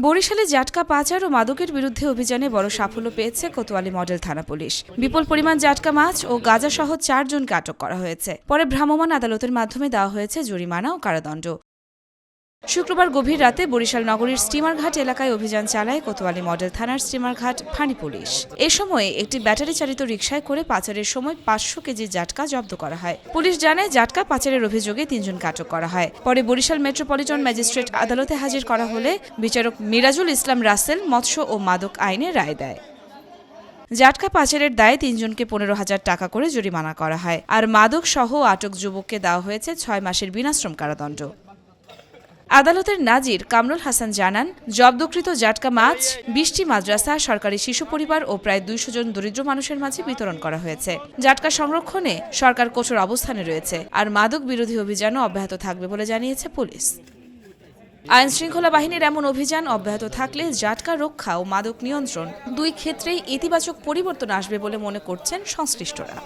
বরিশালে জাটকা পাচার ও মাদকের বিরুদ্ধে অভিযানে বড় সাফল্য পেয়েছে কোতোয়ালি মডেল থানা পুলিশ। বিপুল পরিমাণ জাটকা মাছ ও গাঁজাসহ 4 জনকে আটক করা হয়েছে। পরে ভ্রাম্যমাণ আদালতের মাধ্যমে দেওয়া হয়েছে জরিমানা ও কারাদণ্ড। শুক্রবার গভীর রাতে বরিশাল নগরীর স্টিমারঘাট এলাকায় অভিযান চালায় কোতোয়ালি মডেল থানার স্টিমারঘাট ফাঁড়ি পুলিশ। এ সময় একটি ব্যাটারি চালিত রিকশায় করে পাচারের সময় 500 কেজি জাটকা জব্দ করা হয়। পুলিশ জানায় জাটকা পাচারের অভিযোগে 3 জনকে আটক করা হয়। পরে বরিশাল মেট্রোপলিটন ম্যাজিস্ট্রেট আদালতে হাজির করা হলে বিচারক মিরাজুল ইসলাম রাসেল মৎস্য ও মাদক আইনে রায় দেয়। জাটকা পাচারের দায়ে 3 জনকে 15,000 টাকা করে জরিমানা করা হয়। আর মাদক সহ আটক যুবককে দেওয়া হয়েছে 6 মাসের বিনাশ্রম কারাদণ্ড। আদালতের নাজির কামরুল হাসান জানান, জব্দকৃত জাটকা মাছ 20টি মাদ্রাসা, সরকারি শিশু পরিবার ও প্রায় 200 জন দরিদ্র মানুষের মাঝে বিতরণ করা হয়েছে। জাটকা সংরক্ষণে সরকার কঠোর অবস্থানে রয়েছে, আর মাদক বিরোধী অভিযানও অব্যাহত থাকবে বলে জানিয়েছে পুলিশ। আইন শৃঙ্খলা বাহিনীর এমন অভিযান অব্যাহত থাকলে জাটকা রক্ষা ও মাদক নিয়ন্ত্রণ 2 ক্ষেত্রেই ইতিবাচক পরিবর্তন আসবে বলে মনে করছেন সংশ্লিষ্টরা।